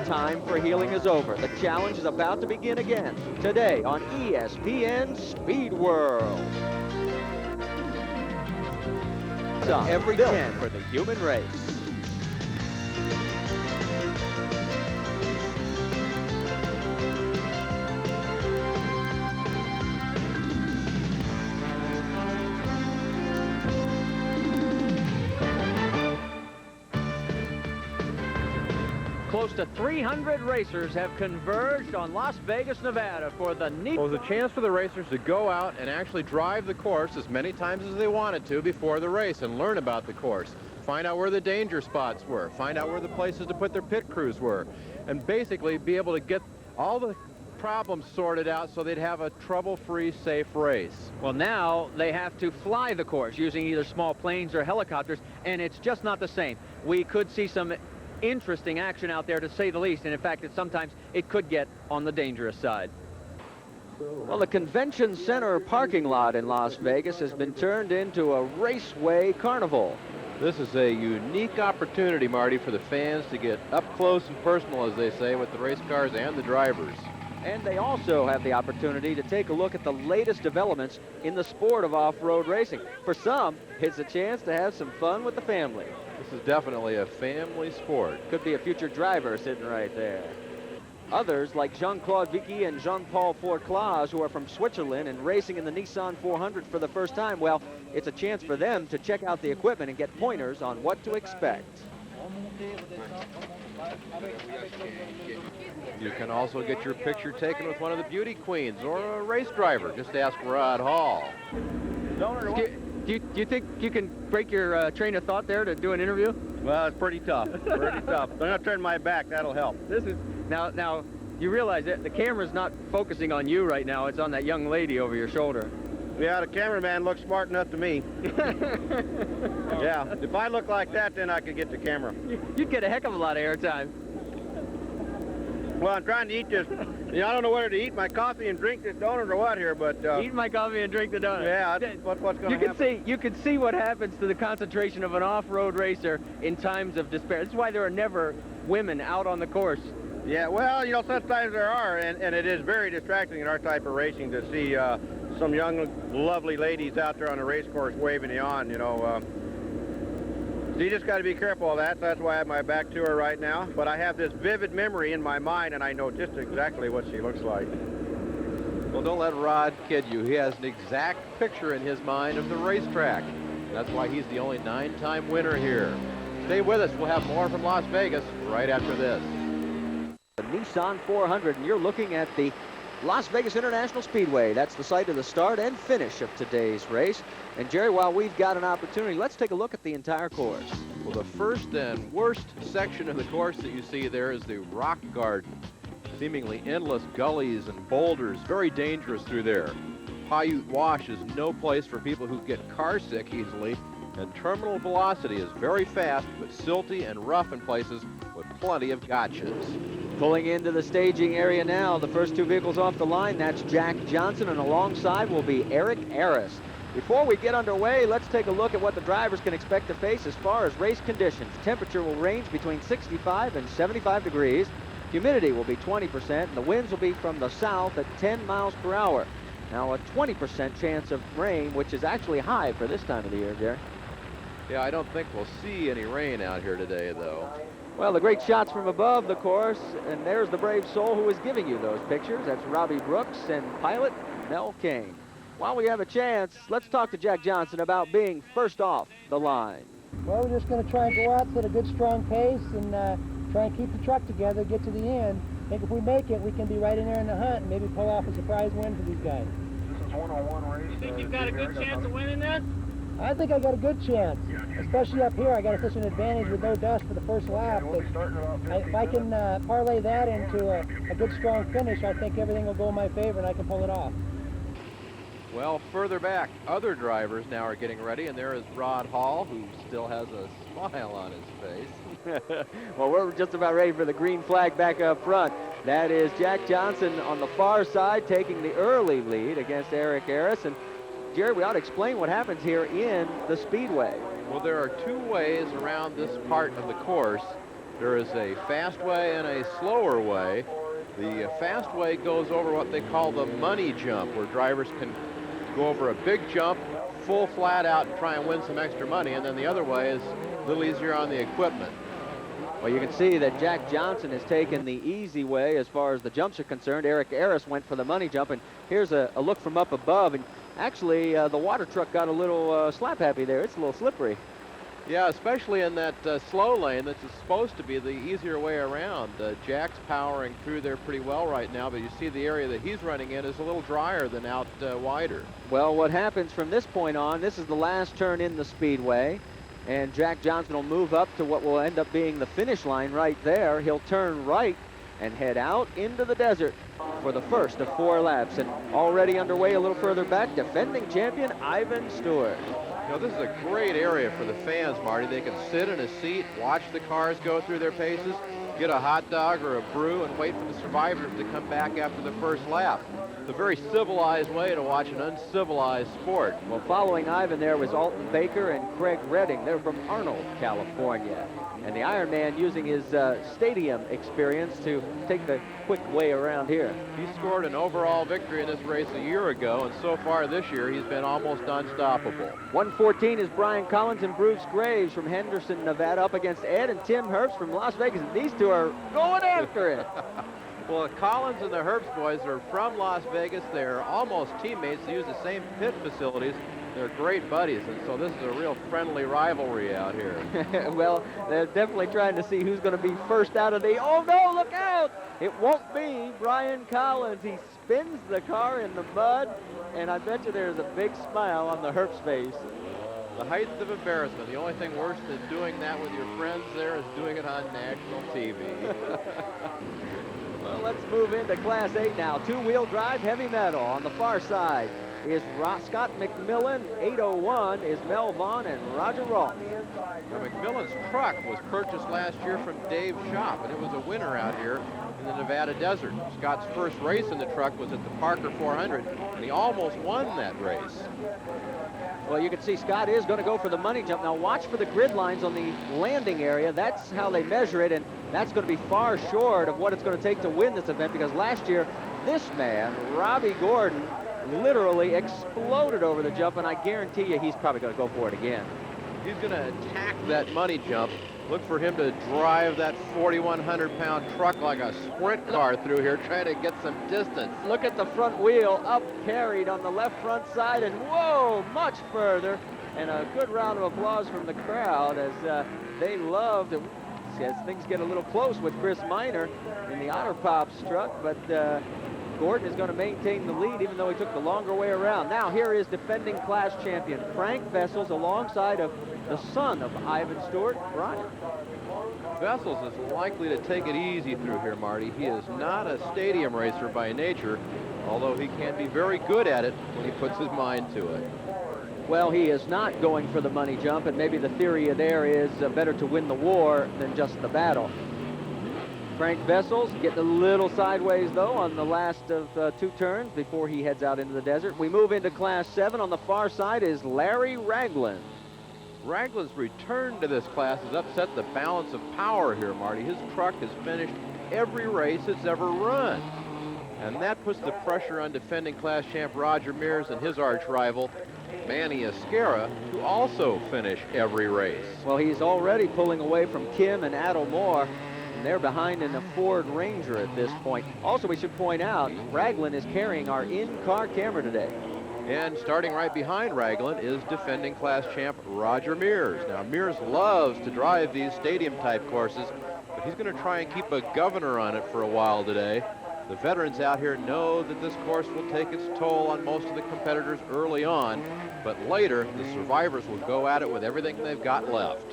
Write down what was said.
time for healing is over. The challenge is about to begin again, today on ESPN Speed World. Every 10 for the human race. Close to 300 racers have converged on Las Vegas, Nevada for the Nissan. Well, it was a chance for the racers to go out and actually drive the course as many times as they wanted to before the race and learn about the course. Find out where the danger spots were, find out where the places to put their pit crews were, and basically be able to get all the problems sorted out so they'd have a trouble-free, safe race. Well, now they have to fly the course using either small planes or helicopters, and it's just not the same. We could see some interesting action out there, to say the least, and in fact sometimes it could get on the dangerous side. Well, the convention center parking lot in Las Vegas has been turned into a raceway carnival. This is a unique opportunity, Marty, for the fans to get up close and personal, as they say, with the race cars and the drivers. And they also have the opportunity to take a look at the latest developments in the sport of off-road racing. For some, it's a chance to have some fun with the family. This is definitely a family sport. Could be a future driver sitting right there. Others, like Jean-Claude Vicky and Jean-Paul Fourclaz, who are from Switzerland and racing in the Nissan 400 for the first time, well, it's a chance for them to check out the equipment and get pointers on what to expect. You can also get your picture taken with one of the beauty queens or a race driver. Just ask Rod Hall. Do you think you can break your train of thought there to do an interview? Well, it's pretty tough. Pretty tough. I'm gonna turn my back. That'll help. This is now. You realize that the camera's not focusing on you right now. It's on that young lady over your shoulder. Yeah, the cameraman looks smart enough to me. Yeah, if I look like that, then I could get the camera. You'd get a heck of a lot of airtime. Well, I'm trying to eat this. You know, I don't know whether to eat my coffee and drink this donut or what here, but eat my coffee and drink the donut. Yeah, what's going to happen. You can see what happens to the concentration of an off-road racer in times of despair. This is why there are never women out on the course. Yeah, well, you know, sometimes there are, and it is very distracting in our type of racing to see some young, lovely ladies out there on the race course waving you on, you know. So you just got to be careful of that. That's why I have my back to her right now. But I have this vivid memory in my mind, and I know just exactly what she looks like. Well, don't let Rod kid you. He has an exact picture in his mind of the racetrack. That's why he's the only 9-time winner here. Stay with us. We'll have more from Las Vegas right after this. The Nissan 400, and you're looking at the Las Vegas International Speedway. That's the site of the start and finish of today's race. And Jerry, while we've got an opportunity, let's take a look at the entire course. Well, the first and worst section of the course that you see there is the rock garden. Seemingly endless gullies and boulders, very dangerous through there. Paiute Wash is no place for people who get car sick easily, and terminal velocity is very fast but silty and rough in places with plenty of gotchas. Pulling into the staging area now, the first two vehicles off the line, that's Jack Johnson, and alongside will be Eric Harris. Before we get underway, let's take a look at what the drivers can expect to face as far as race conditions. Temperature will range between 65 and 75 degrees. Humidity will be 20%, and the winds will be from the south at 10 miles per hour. Now, a 20% chance of rain, which is actually high for this time of the year, Jerry. Yeah, I don't think we'll see any rain out here today, though. Well, the great shots from above the course, and there's the brave soul who is giving you those pictures. That's Robbie Brooks and pilot Mel Kane. While we have a chance, let's talk to Jack Johnson about being first off the line. Well, we're just going to try and go out at a good, strong pace and try and keep the truck together, get to the end. I think if we make it, we can be right in there in the hunt and maybe pull off a surprise win for these guys. This is one-on-one race. You think you've got a good chance of winning that? I think I got a good chance, especially up here. I got such an advantage with no dust for the first lap. If I can parlay that into a good, strong finish, I think everything will go in my favor and I can pull it off. Well, further back, other drivers now are getting ready, and there is Rod Hall, who still has a smile on his face. Well, we're just about ready for the green flag back up front. That is Jack Johnson on the far side taking the early lead against Eric Harris. And Jerry, we ought to explain what happens here in the Speedway. Well, there are two ways around this part of the course. There is a fast way and a slower way. The fast way goes over what they call the money jump, where drivers can go over a big jump, full flat out, and try and win some extra money. And then the other way is a little easier on the equipment. Well, you can see that Jack Johnson has taken the easy way as far as the jumps are concerned. Eric Harris went for the money jump, and here's a look from up above. And actually, the water truck got a little slap happy there. It's a little slippery. Yeah, especially in that slow lane that's supposed to be the easier way around. Jack's powering through there pretty well right now, but you see the area that he's running in is a little drier than out wider. Well, what happens from this point on, this is the last turn in the speedway, and Jack Johnson will move up to what will end up being the finish line right there. He'll turn right and head out into the desert for the first of 4 laps. And already underway a little further back, defending champion Ivan Stewart. You know, this is a great area for the fans, Marty. They can sit in a seat, watch the cars go through their paces, get a hot dog or a brew, and wait for the survivors to come back after the first lap. It's a very civilized way to watch an uncivilized sport. Well, following Ivan there was Alton Baker and Craig Redding. They're from Arnold, California. And the Ironman using his stadium experience to take the quick way around here. He scored an overall victory in this race a year ago, and so far this year he's been almost unstoppable. 114 is Brian Collins and Bruce Graves from Henderson, Nevada, up against Ed and Tim Herbst from Las Vegas. And these two are going after it. Well, Collins and the Herbst boys are from Las Vegas. They're almost teammates. They use the same pit facilities. They're great buddies, and so this is a real friendly rivalry out here. Well, they're definitely trying to see who's going to be first out of the... Oh, no, look out! It won't be Brian Collins. He spins the car in the mud, and I bet you there's a big smile on the Herbst face. The height of embarrassment. The only thing worse than doing that with your friends there is doing it on national TV. Well, let's move into Class 8 now. Two-wheel drive heavy metal. On the far side is Scott McMillan. 801 is Mel Vaughn and Roger Roth. Now, McMillan's truck was purchased last year from Dave's shop, and it was a winner out here in the Nevada desert. Scott's first race in the truck was at the Parker 400, and he almost won that race. Well, you can see Scott is going to go for the money jump. Now watch for the grid lines on the landing area. That's how they measure it, and that's going to be far short of what it's going to take to win this event, because last year, this man, Robbie Gordon, literally exploded over the jump, and I guarantee you he's probably going to go for it again. He's going to attack that money jump. Look for him to drive that 4,100-pound truck like a sprint car through here, trying to get some distance. Look at the front wheel up carried on the left front side, and whoa, much further. And a good round of applause from the crowd as they loved it. As things get a little close with Chris Miner in the Otter Pops truck, but Gordon is going to maintain the lead even though he took the longer way around. Now here is defending class champion Frank Vessels alongside of the son of Ivan Stewart, Brian. Vessels is likely to take it easy through here, Marty. He is not a stadium racer by nature, although he can be very good at it when he puts his mind to it. Well, he is not going for the money jump, and maybe the theory there is better to win the war than just the battle. Frank Vessels getting a little sideways, though, on the last of 2 turns before he heads out into the desert. We move into Class 7. On the far side is Larry Ragland. Ragland's return to this class has upset the balance of power here, Marty. His truck has finished every race it's ever run. And that puts the pressure on defending class champ Roger Mears and his arch rival, Manny Esquera, to also finish every race. Well, he's already pulling away from Kim and Adel Moore, and they're behind in the Ford Ranger at this point. Also, we should point out, Ragland is carrying our in-car camera today. And starting right behind Ragland is defending class champ Roger Mears. Now, Mears loves to drive these stadium-type courses, but he's going to try and keep a governor on it for a while today. The veterans out here know that this course will take its toll on most of the competitors early on, but later the survivors will go at it with everything they've got left.